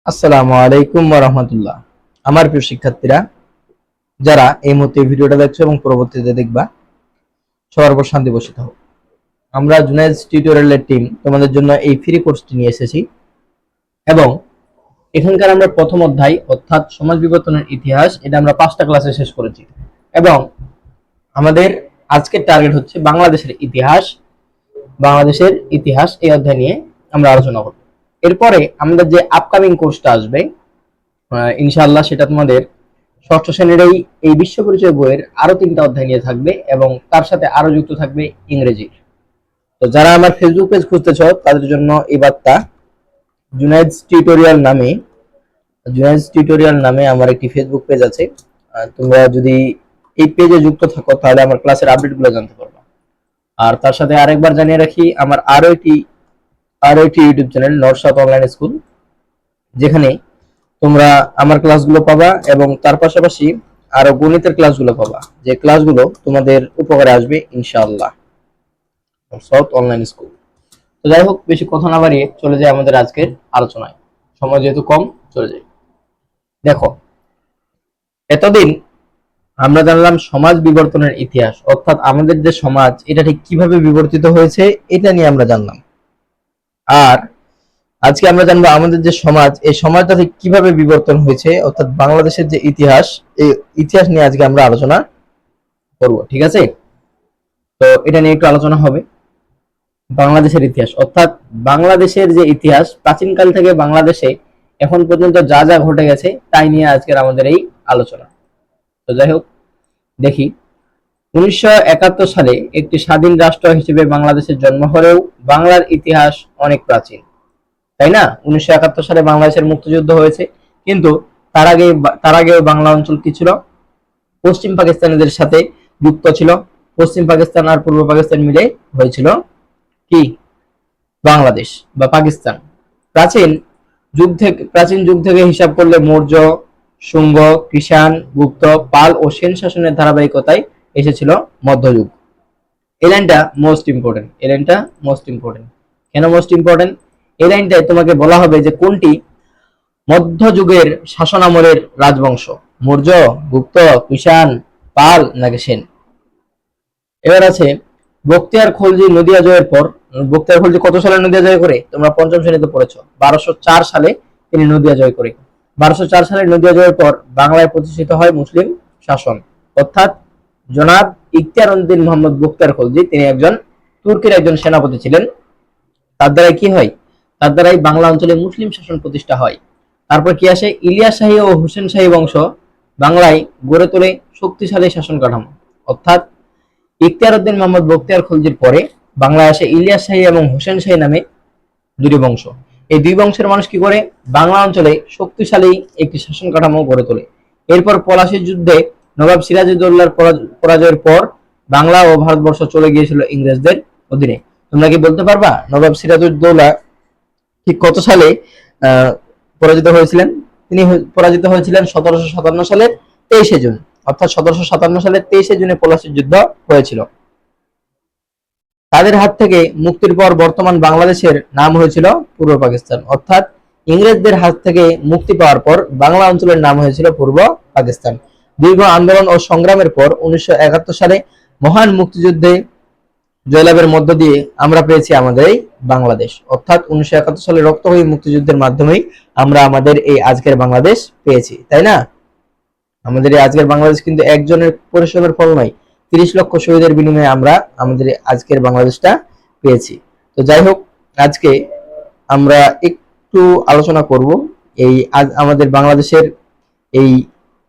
আসসালামু আলাইকুম ওয়া রাহমাতুল্লাহ। আমার প্রিয় শিক্ষার্থীরা, যারা এই মুহূর্তে ভিডিওটা দেখছো এবং পরবর্তীতে দেখবা, সবার উপর শান্তি বর্ষিত হোক। আমরা জুনাইজ টিউটোরিয়ালের টিম তোমাদের জন্য এই ফ্রি কোর্সটি নিয়ে এসেছি এবং এখানকার আমরা প্রথম অধ্যায় অর্থাৎ সমাজ বিবর্তনের ইতিহাস, এটা আমরা 5টা ক্লাসে শেষ করেছি এবং আমাদের আজকের টার্গেট হচ্ছে বাংলাদেশের ইতিহাস এই অধ্যায় নিয়ে আমরা আলোচনা করব। এরপরে আমাদের যে আপকামিং কোর্সটা আসবে ইনশাআল্লাহ, সেটা তোমাদের ষষ্ঠ শ্রেণীর এই বিশ্ব পরিচয় বইয়ের আরো 3টা অধ্যায় নিয়ে থাকবে এবং তার সাথে আরো যুক্ত থাকবে ইংরেজি। তো যারা আমার ফেসবুক পেজ খুঁজতেছ তাদের জন্য এই বার্তা, জুনাইজ টিউটোরিয়াল নামে আমার একটি ফেসবুক পেজ আছে। তোমরা যদি এই পেজে যুক্ত থাকো তাহলে আমার ক্লাসের আপডেটগুলো জানতে পারবে। আর তার সাথে আরেকবার জানিয়ে রাখি, আমার আরো একটি YouTube channel north south online school, যেখানে তোমরা আমার ক্লাসগুলো পাবা এবং তার পাশাপাশি আরো গণিতের ক্লাসগুলো পাবা, যে ক্লাসগুলো তোমাদের উপকারে আসবে ইনশাআল্লাহ। South online school. তো যাই হোক, বেশি কথা না বাড়িয়ে চলে যায় আমাদের আজকের আলোচনায়, সময় যেহেতু কম, চলে যাই। দেখো, এতদিন আমরা জানলাম সমাজ বিবর্তনের ইতিহাস, অর্থাৎ আমাদের যে সমাজ এটা ঠিক কিভাবে বিবর্তিত হয়েছে এটা নিয়ে আমরা জানলাম। আর আজকে আমরা জানবো আমাদের যে সমাজ, এই সমাজটা ঠিক কিভাবে বিবর্তন হয়েছে, অর্থাৎ বাংলাদেশের যে ইতিহাস, এই ইতিহাস নিয়ে আজকে আমরা আলোচনা করব। ঠিক আছে? তো এটা নিয়ে একটু আলোচনা হবে। বাংলাদেশের ইতিহাস, অর্থাৎ বাংলাদেশের যে ইতিহাস, প্রাচীনকাল থেকে বাংলাদেশে এখন পর্যন্ত যা যা ঘটে গেছে তাই নিয়ে আজকের আমাদের এই আলোচনা। তো যাই হোক, দেখি 1971 সালে একটি স্বাধীন রাষ্ট্র হিসেবে বাংলাদেশের জন্ম হলেও বাংলার ইতিহাস অনেক প্রাচীন, তাই না? 1971 সালে বাংলাদেশের মুক্তিযুদ্ধ হয়েছে, কিন্তু তার আগে বাংলা অঞ্চল কি ছিল? পশ্চিম পাকিস্তানিদের সাথে যুক্ত ছিল। পশ্চিম পাকিস্তান আর পূর্ব পাকিস্তান মিলে হয়েছিল কি? বাংলাদেশ বা পাকিস্তান। প্রাচীন যুগ থেকে হিসাব করলে মৌর্য, শুঙ্গ, কৃষাণ, গুপ্ত, পাল ও সেন শাসনের ধারাবাহিকতায় এসেছিল মধ্যযুগ। এই লাইনটা মোস্ট ইম্পর্টেন্ট। কেন মোস্ট ইম্পর্টেন্ট? এই লাইনটায় তোমাকে বলা হবে যে কোনটি মধ্যযুগের শাসন আমলের রাজবংশ, মৌর্য, গুপ্ত, কৃষাণ, পাল নাকি সেন। এবার আছে বখতিয়ার খলজি নদিয়া জয়ের পর। বখতিয়ার খলজি কত সালে নদিয়া জয় করে? তোমরা পঞ্চম শ্রেণীতে পড়েছো। 1204 সালে তিনি নদিয়া জয় করে। 1204 সালে নদিয়া জয়ের পর বাংলায় প্রতিষ্ঠিত হয় মুসলিম শাসন, অর্থাৎ জনাব ইখতিয়ার উদ্দিন মোহাম্মদ বখতিয়ার খলজি, তিনি একজন তুর্কির একজন সেনাপতি ছিলেন। তার দ্বারাই কি হয়? তার দ্বারাই বাংলা অঞ্চলে মুসলিম শাসন প্রতিষ্ঠা হয়। তারপর কি আসে? ইলিয়াস শাহী ও হুসেন শাহী বংশ বাংলায় গড়ে তোলে শক্তিশালী শাসন কাঠামো, অর্থাৎ ইখতিয়ার উদ্দিন মোহাম্মদ বখতিয়ার খলজির পরে বাংলায় আসে ইলিয়াস শাহী এবং হুসেন শাহী নামে দুটি বংশ। এই দুই বংশের মানুষ কি করে? বাংলা অঞ্চলে শক্তিশালী একটি শাসন কাঠামো গড়ে তোলে। এরপর পলাশীর যুদ্ধে নবাব সিরাজউদ্দৌলার পরাজয়ের পর বাংলা ও ভারতবর্ষ চলে গিয়েছিল ইংরেজদের অধীনে। তোমরা কি বলতে পারবা নবাব সিরাজউদ্দৌলা ঠিক কত সালে পরাজিত হয়েছিলেন? তিনি পরাজিত হয়েছিলেন 1757 সালের 23শে জুন, অর্থাৎ 1757 সালের 23শে জুনে পলাশীর যুদ্ধ হয়েছিল। তাদের হাত থেকে মুক্তির পর বর্তমান বাংলাদেশের নাম হয়েছিল পূর্ব পাকিস্তান, অর্থাৎ ইংরেজদের হাত থেকে মুক্তি পাওয়ার পর বাংলা অঞ্চলের নাম হয়েছিল পূর্ব পাকিস্তান। দীর্ঘ আন্দোলন ও সংগ্রামের পর 1971 সালে মহান মুক্তিযুদ্ধে জয়লাভের মধ্য দিয়ে আমরা পেয়েছি আমাদের এই বাংলাদেশ, অর্থাৎ 1971 সালে রক্তক্ষয়ী মুক্তিযুদ্ধের মাধ্যমেই আমরা আমাদের এই আজকের বাংলাদেশ পেয়েছি, তাই না? আমাদের এই আজকের বাংলাদেশ কিন্তু একজনের পরিশ্রমের ফল নয়, 30 লক্ষ শহীদের বিনিময়ে আমরা আমাদের আজকের বাংলাদেশটা পেয়েছি। তো যাই হোক, আজকে আমরা একটু আলোচনা করব এই আজ আমাদের বাংলাদেশের এই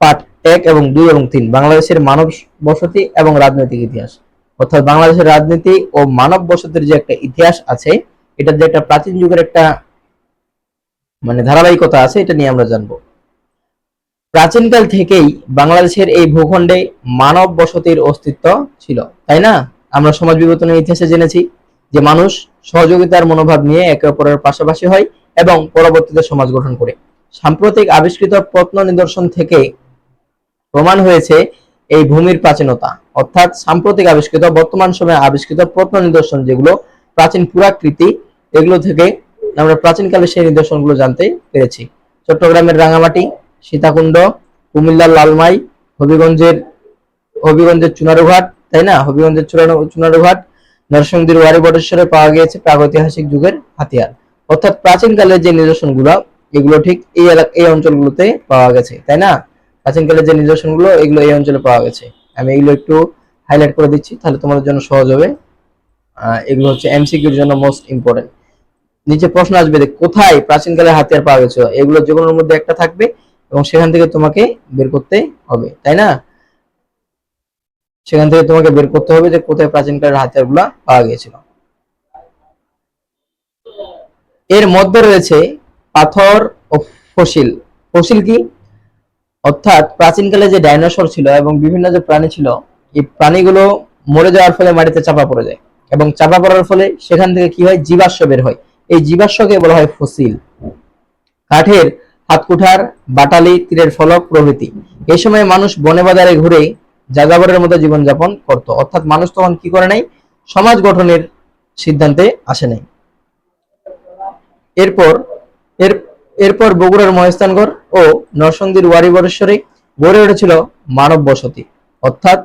পার্ট 1 এবং 2 এবং 3, বাংলাদেশের মানব বসতি এবং রাজনৈতিক ইতিহাস, অর্থাৎ বাংলাদেশের রাজনীতি ও মানব বসতির যে একটা ইতিহাস আছে, এটার যে একটা প্রাচীন যুগের একটা ধারাবাহিকতা আছে, এটা নিয়ে আমরা জানবো। প্রাচীনকাল থেকেই বাংলাদেশের এই ভূখণ্ডে মানব বসতির অস্তিত্ব ছিল, তাই না? আমরা সমাজ বিবর্তনের ইতিহাসে জেনেছি যে মানুষ সহযোগিতার মনোভাব নিয়ে একে অপরের পাশাপাশি হয় এবং পরবর্তীতে সমাজ গঠন করে। সাম্প্রতিক আবিষ্কৃত প্রত্ন নিদর্শন থেকে প্রমাণ হয়েছে এই ভূমির প্রাচীনতা, অর্থাৎ সাম্প্রতিক আবিষ্কৃত বর্তমান সময়ে আবিষ্কৃত প্রত্ন নিদর্শন যেগুলো প্রাচীন পুরাকৃতি, এগুলো থেকে আমরা প্রাচীনকালে সেই নিদর্শনগুলো জানতে পেরেছি। চট্টগ্রামের রাঙামাটি, সীতাকুণ্ড, কুমিল্লার লালমাই, হবিগঞ্জের হবিগঞ্জের চুনারুঘাট, তাই না, হবিগঞ্জের চুনারুঘাট, নরসিংদীর ওয়ারী বটেশ্বরে পাওয়া গিয়েছে প্রাগৈতিহাসিক যুগের হাতিয়ার। অর্থাৎ প্রাচীনকালের যে নিদর্শনগুলো এগুলো ঠিক এই অঞ্চলগুলোতে পাওয়া গেছে, তাই না। প্রাচীনকালের যে নিদর্শনগুলো এগুলো এই অঞ্চলে পাওয়া গেছে। আমি এগুলো একটু হাইলাইট করে দিচ্ছি, তাহলে তোমাদের জন্য সহজ হবে। এগুলো হচ্ছে এমসিকিউর জন্য মোস্ট ইম্পর্টেন্ট। নিচে প্রশ্ন আসবে যে কোথায় প্রাচীনকালের হাতিয়ার পাওয়া গেছিল, এগুলো যেগুলোর মধ্যে একটা থাকবে এবং সেখান থেকে তোমাকে বের করতে হবে, তাই না। সেখান থেকে তোমাকে বের করতে হবে যে কোথায় প্রাচীনকালের হাতিয়ারগুলো পাওয়া গিয়েছিল। এর মধ্যে রয়েছে পাথর ও ফসিল। ফসিল কি? অর্থাৎ প্রাচীনকালে যে ডাইনোসর ছিল এবং বিভিন্ন যে প্রাণী ছিল, এই প্রাণীগুলো মরে যাওয়ার ফলে মাটিতে চাপা পড়ে যায় এবং চাপা পড়ার ফলে সেখান থেকে কি হয়, জীবাশ্ম বের হয়। এই জীবাশ্মকে বলা হয় ফসিল। কাঠের হাতকুঠার, বাটালি, তীরের ফলক প্রভৃতি। এই সময় মানুষ বনে বাজারে ঘুরে যাযাবরের মতো জীবনযাপন করত। অর্থাৎ মানুষ তখন কি করে নাই, সমাজ গঠনের সিদ্ধান্তে আসে নাই। এরপর এর এরপর বগুড়ার মহেস্থানগড় ও নরসিংদীর ওয়ারী বটেশ্বরে গড়ে উঠেছিল মানব বসতি। অর্থাৎ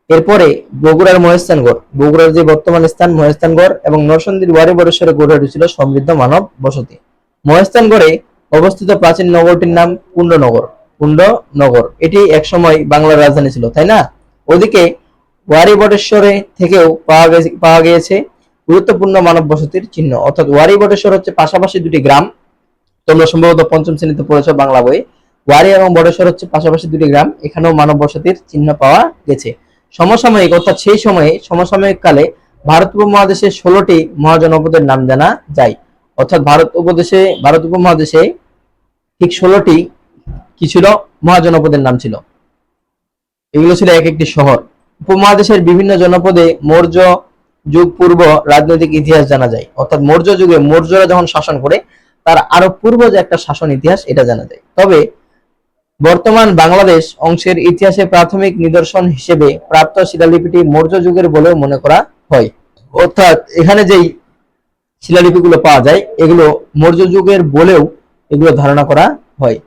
এরপরে বগুড়ার মহেস্থানগড়, বগুড়ার যে বর্তমান স্থান মহেস্থানগড় এবং নরসিংদীর ওয়ারী বটেশ্বরে গড়ে উঠেছিল সমৃদ্ধ মানব বসতি। মহেস্থানগড়ে অবস্থিত প্রাচীন নগরটির নাম কুণ্ডনগর। কুণ্ডনগর এটি একসময় বাংলার রাজধানী ছিল, তাই না। ওদিকে ওয়ারী বটেশ্বরে থেকেও পাওয়া গিয়েছে গুরুত্বপূর্ণ মানব বসতির চিহ্ন। অর্থাৎ ওয়ারী বটেশ্বর হচ্ছে পাশাপাশি দুটি গ্রাম, তোমরা সম্ভবত পঞ্চম শ্রেণীতে পড়েছো বাংলা বই। ওয়ারী এবং বটেশ্বর হচ্ছে পাশাপাশি দুটি গ্রাম, এখানেও মানব বসতির চিহ্ন পাওয়া গেছে। সমসাময়িক অর্থাৎ সেই সময়ে সমসাময়িক কালে ভারত উপমহাদেশে 16টি মহাজনপদের নাম জানা যায়। অর্থাৎ ভারত উপমহাদেশে ঠিক 16টি কি ছিল, মহাজনপদের নাম ছিল। এগুলো ছিল এক একটি শহর। উপমহাদেশের বিভিন্ন জনপদে মৌর্য যুগ পূর্ব রাজনৈতিক ইতিহাস জানা যায়। অর্থাৎ মৌর্য যুগে মৌর্যরা যখন শাসন করে তার আরো পূর্ব যে একটা শাসন ইতিহাস এটা জানা যায়। তবে বর্তমান বাংলাদেশ অংশের ইতিহাসে প্রাথমিক নিদর্শন হিসেবে প্রাপ্ত শিলালিপিটি মৌর্য যুগের বলেও মনে করা হয়। অর্থাৎ এখানে যেই শিলালিপিগুলো পাওয়া যায় এগুলো মৌর্য যুগের বলেও এগুলো ধারণা করা হয়।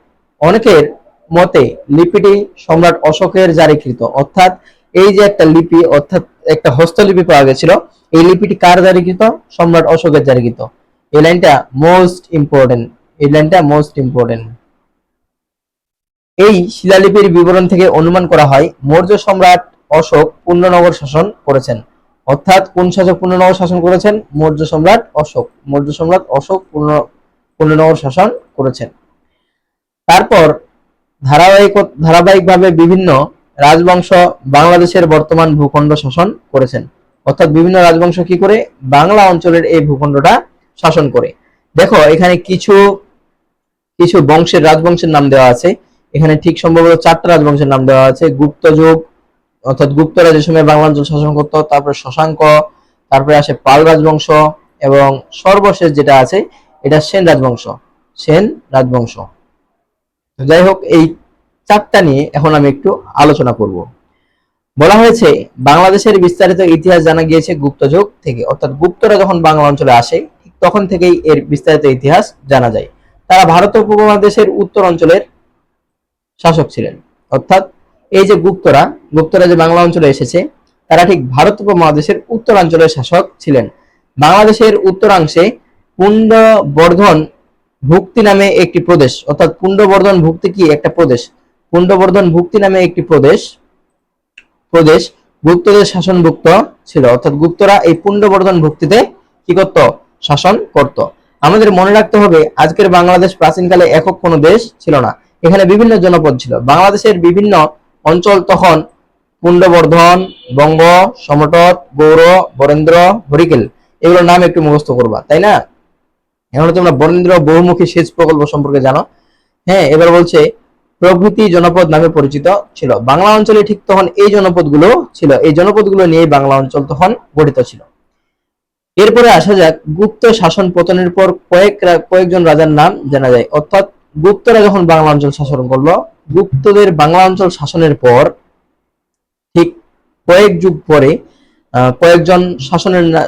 অনেকের মতে লিপিটি সম্রাট অশোকের জারিকৃত। অর্থাৎ এই যে একটা লিপি, অর্থাৎ একটা হস্তলিপি পাওয়া গেছিল, এই লিপিটি কার জারিকৃত? সম্রাট অশোকের জারিকৃত। এই লাইনটা মোস্ট ইম্পর্টেন্ট, এই লাইনটা মোস্ট ইম্পর্টেন্ট। এই শিলালিপির বিবরণ থেকে অনুমান করা হয় মৌর্য সম্রাট অশোক পূর্ণনগর শাসন করেছেন। অর্থাৎ কোন শাসক পূর্ণনগর শাসন করেছেন? মৌর্য সম্রাট অশোক। মৌর্য সম্রাট অশোক পূর্ণনগর শাসন করেছেন। তারপর ধারাবাহিকভাবে বিভিন্ন রাজবংশ বাংলাদেশের বর্তমান ভূখণ্ড শাসন করেছেন। অর্থাৎ বিভিন্ন রাজবংশ কি করে বাংলা অঞ্চলের এই ভূখণ্ডটা শাসন করে। দেখো এখানে কিছু কিছু রাজবংশের নাম দেওয়া আছে। এখানে ঠিক সম্ভবত 4টা রাজবংশের নাম দেওয়া আছে। গুপ্ত যুগ, অর্থাৎ গুপ্তরা যে সময় বাংলা অঞ্চল শাসন করত, তারপরে শশাঙ্ক, তারপরে আসে পাল রাজবংশ এবং সর্বশেষ যেটা আছে এটা সেন রাজবংশ। সেন রাজবংশ। যাই হোক, এই 4টা নিয়ে এখন আমি একটু আলোচনা করব। বলা হয়েছে বাংলাদেশের বিস্তারিত ইতিহাস জানা গিয়েছে গুপ্ত যুগ থেকে। অর্থাৎ গুপ্তরা যখন বাংলা অঞ্চলে আসে ঠিক তখন থেকেই এর বিস্তারিত ইতিহাস জানা যায়। তারা ভারত উপমহাদেশের উত্তর অঞ্চলের শাসক ছিলেন। অর্থাৎ এই যে গুপ্তরা যে বাংলা অঞ্চলে এসেছে তারা ঠিক ভারত উপমহাদেশের উত্তরাঞ্চলের শাসক ছিলেন। বাংলাদেশের উত্তরাংশে পুণ্ড্রবর্ধন ভুক্তি নামে একটি প্রদেশ, অর্থাৎ পুণ্ড্রবর্ধন ভুক্তি কি একটা প্রদেশ, পুণ্ড্রবর্ধন ভুক্তি নামে একটি প্রদেশ গুপ্তদের শাসনভুক্ত ছিল। অর্থাৎ গুপ্তরা এই পুণ্ড্রবর্ধন ভুক্তিতে কি করত? শাসন করত। আমাদের মনে রাখতে হবে আজকের বাংলাদেশ প্রাচীনকালে একক কোনো দেশ ছিল না, এখানে বিভিন্ন জনপদ ছিল। বাংলাদেশের বিভিন্ন অঞ্চল তখন পুণ্ড্রবর্ধন, বঙ্গ, সমতট, গৌড়, বরেন্দ্র, হরিকেল এগুলোর নাম একটু মুখস্থ করবা, তাই না। এখন তোমরা বরেন্দ্র বহুমুখী সেচ প্রকল্প সম্পর্কে জানো। হ্যাঁ, এবার বলছে প্রভৃতি জনপদ নামে পরিচিত ছিল। বাংলা অঞ্চলে ঠিক তখন এই জনপদগুলো ছিল, এই জনপদগুলো নিয়ে বাংলা অঞ্চল তখন গঠিত ছিল। এরপরে আসা যাক গুপ্ত শাসন পতনের পর কয়েকজন রাজার নাম জানা যায়। অর্থাৎ গুপ্তরা যখন বাংলা অঞ্চল শাসন করলো, গুপ্তদের বাংলা অঞ্চল শাসনের পর ঠিক কয়েক যুগ পরে কয়েকজন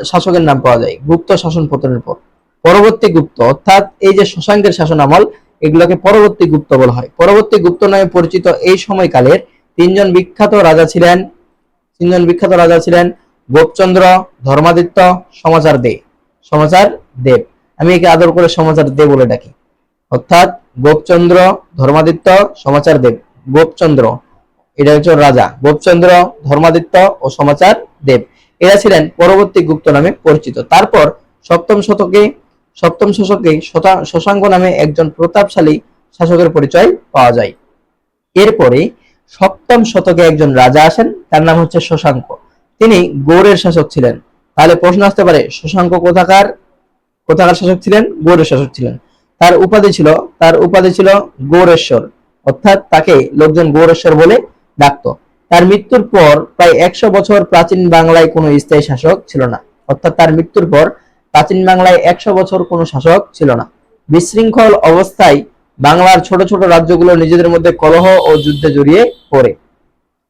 শাসকের নাম পাওয়া যায় গুপ্ত শাসন পতনের পর। পরবর্তী গুপ্ত অর্থাৎ এই যে শশাঙ্কের শাসন আমল, এগুলোকে পরবর্তী গুপ্ত বলা হয়। পরবর্তী গুপ্ত নামে পরিচিত এই সময়কালের তিনজন বিখ্যাত রাজা ছিলেন গোপচন্দ্র, ধর্মাদিত্য, সমাচার দে। সমাচার দেব, আমি একে আদর করে সমাচার দে বলে ডাকি। অর্থাৎ গোপচন্দ্র, ধর্মাদিত্য, সমাচার দেব। গোপচন্দ্র এটা হচ্ছে রাজা, গোপচন্দ্র, ধর্মাদিত্য ও সমাচার দেব এরা ছিলেন পরবর্তী গুপ্ত নামে পরিচিত। তারপর সপ্তম শতকে শশাঙ্ক নামে একজন প্রতাপশালী শাসকের পরিচয় পাওয়া যায়। এরপরে সপ্তম শতকে একজন রাজা আসেন, তার নাম হচ্ছে শশাঙ্ক। তিনি গৌড়ের শাসক ছিলেন। তাহলে প্রশ্ন আসতে পারে শশাঙ্ক কোথাকার শাসক ছিলেন? গৌড়ের শাসক ছিলেন। তার উপাধি ছিল গৌড়েশ্বর, অর্থাৎ তাকে লোকজন গৌড়েশ্বর বলে ডাকতো। তার মৃত্যুর পর প্রায় 100 বছর প্রাচীন বাংলায় কোনো স্থায়ী শাসক ছিল না। অর্থাৎ তার মৃত্যুর পর প্রাচীন বাংলায় 100 বছর কোনো শাসক ছিল না। বিশৃঙ্খল অবস্থায় বাংলার ছোট ছোট রাজ্যগুলো নিজেদের মধ্যে কলহ ও যুদ্ধে জড়িয়ে পড়ে,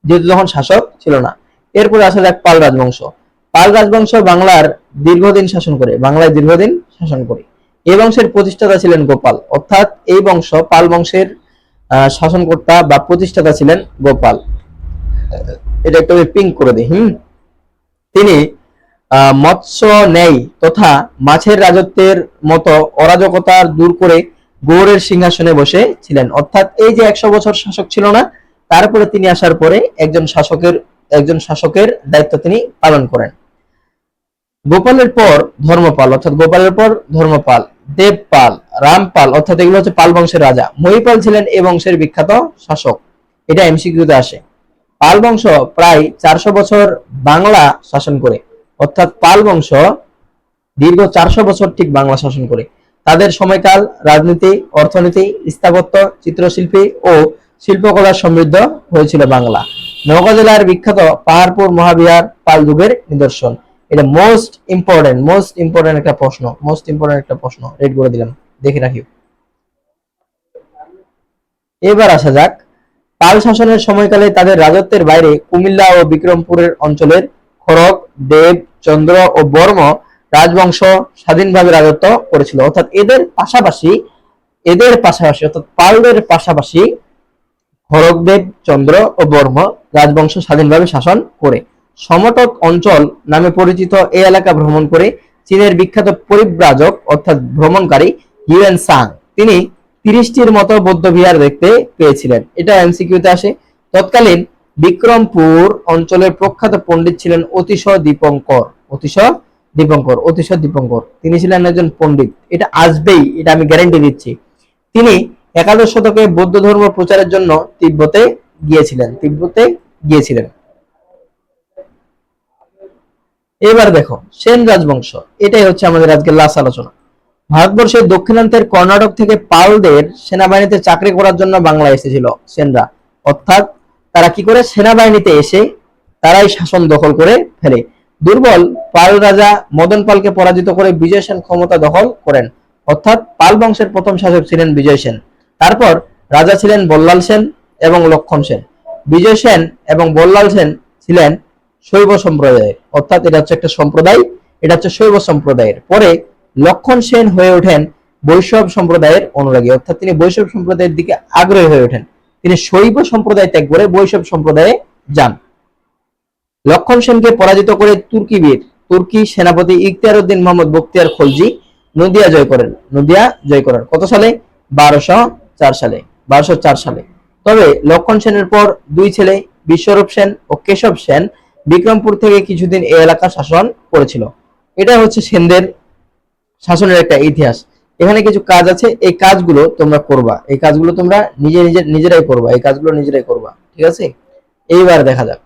যেহেতু তখন শাসক ছিল না। এরপরে আসা যাক পাল রাজবংশ। পাল রাজবংশ বাংলায় দীর্ঘদিন শাসন করে। এই বংশের প্রতিষ্ঠাতা ছিলেন গোপাল, অর্থাৎ এই বংশ পাল বংশের শাসনকর্তা বা প্রতিষ্ঠাতা ছিলেন গোপাল। এটা একটু পিঙ্ক করে দিই। তিনি মৎস্য ন্যায় তথা মাছের রাজত্বের মতো অরাজকতা দূর করে গৌড়ের সিংহাসনে বসে ছিলেন। অর্থাৎ এই যে 100 বছর শাসক ছিল না, তারপরে তিনি আসার পরে একজন শাসকের দায়িত্ব তিনি পালন করেন। গোপালের পর ধর্মপাল, দেবপাল, রামপাল, অর্থাৎ এগুলো হচ্ছে পাল বংশের রাজা। মহিপাল ছিলেন এই বংশের বিখ্যাত শাসক। এটা এমসিকিউতে আসে। পাল বংশ প্রায় 400 বছর বাংলা শাসন করে, অর্থাৎ পাল বংশ দীর্ঘ 400 বছর ঠিক বাংলা শাসন করে। তাদের সময়কাল রাজনীতি, অর্থনীতি, স্থাপত্য, চিত্রশিল্পী ও শিল্পকলার সমৃদ্ধ হয়েছিল বাংলা। নওগাঁ জেলার বিখ্যাত পাহাড়পুর মহাবিহার পাল যুগের নিদর্শন। এটা মোস্ট ইম্পর্টেন্ট একটা প্রশ্ন, রেড করে দিলাম, দেখে রাখিও। এবার আসা যাক পাল শাসনের সময়কালে তাদের রাজত্বের বাইরে কুমিল্লা ও বিক্রমপুরের অঞ্চলের খড়গ, দেব, চন্দ্র ও বর্ম রাজবংশ স্বাধীনভাবে রাজত্ব করেছিল। অর্থাৎ এদের পাশাপাশি অর্থাৎ পালদের পাশাপাশি খড়গদেব, চন্দ্র ও বর্ম রাজবংশ স্বাধীনভাবে শাসন করে। সমতট অঞ্চল নামে পরিচিত এই এলাকা ভ্রমণ করে চীনের বিখ্যাত পরিব্রাজক অর্থাৎ ভ্রমণকারী হিউয়েন সাং তিনি 30টির মতো বৌদ্ধ বিহার দেখতে পেয়েছিলেন। এটা এমসিকিউতে আসে। তৎকালীন বিক্রমপুর অঞ্চলের প্রখ্যাত পণ্ডিত ছিলেন অতিশ দীপঙ্কর। তিনি ছিলেন একজন পণ্ডিত। এটা আসবেই, এটা আমি গ্যারান্টি দিচ্ছি। তিনি 11 শতকে বৌদ্ধ ধর্ম প্রচারের জন্য তিব্বতে গিয়েছিলেন। এবার দেখো সেন রাজবংশ, এটাই হচ্ছে আমাদের আজকের লাস্ট আলোচনা। ভারতবর্ষের দক্ষিণাঞ্চলের কর্ণাটক থেকে পালদের সেনাবাহিনীতে চাকরি করার জন্য বাংলায় এসেছিল সেনরা। অর্থাৎ তারা কি করে সেনাবাহিনীতে এসে তারাই শাসন দখল করে ফেলে। দুর্বল পাল রাজা মদন পালকে পরাজিত করে বিজয় সেন ক্ষমতা দখল করেন। অর্থাৎ পাল বংশের প্রথম শাসক ছিলেন বিজয় সেন। তারপর রাজা ছিলেন বল্লাল সেন এবং লক্ষণ সেন। বিজয় সেন এবং বল্লাল সেন ছিলেন শৈব সম্প্রদায়ের, অর্থাৎ এটা হচ্ছে একটা সম্প্রদায়, এটা হচ্ছে শৈব সম্প্রদায়ের। পরে লক্ষণ সেন হয়ে ওঠেন বৈষ্ণব সম্প্রদায়ের অনুরাগী, অর্থাৎ তিনি বৈষ্ণব সম্প্রদায়ের দিকে আগ্রহী হয়ে ওঠেন। তিনি শৈব সম্প্রদায় ত্যাগ করে বৈষ্ণব সম্প্রদায়ে যান। লক্ষণ সেনকে পরাজিত করে তুর্কি সেনাপতি ইখতিয়ার উদ্দিন মোহাম্মদ বখতিয়ার খলজি নদিয়া জয় করেন। কত সালে? 1204 সালে। তবে লক্ষণ সেনের পর দুই ছেলে বিশ্বরূপ সেন ও কেশব সেন বিক্রমপুর থেকে কিছুদিন এই এলাকা শাসন করেছিল। এটা হচ্ছে সেনদের শাসনের একটা ইতিহাস। এখানে কিছু কাজ আছে, এই কাজগুলো তোমরা করবা, নিজেরাই করবা, ঠিক আছে? এইবার দেখা যাক,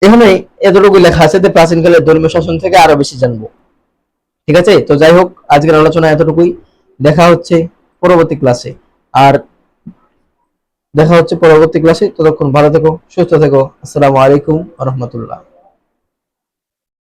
এখানে এতটুকু লেখা আছে যে প্রাচীনকালের ধর্মীয় শাসন থেকে আরো বেশি জানবো, ঠিক আছে? তো যাই হোক, আজকের আলোচনা এতটুকুই। দেখা হচ্ছে পরবর্তী ক্লাসে। ততক্ষণ ভালো থেকো, সুস্থ থেকো। আসসালামু আলাইকুম ওয়া রাহমাতুল্লাহ।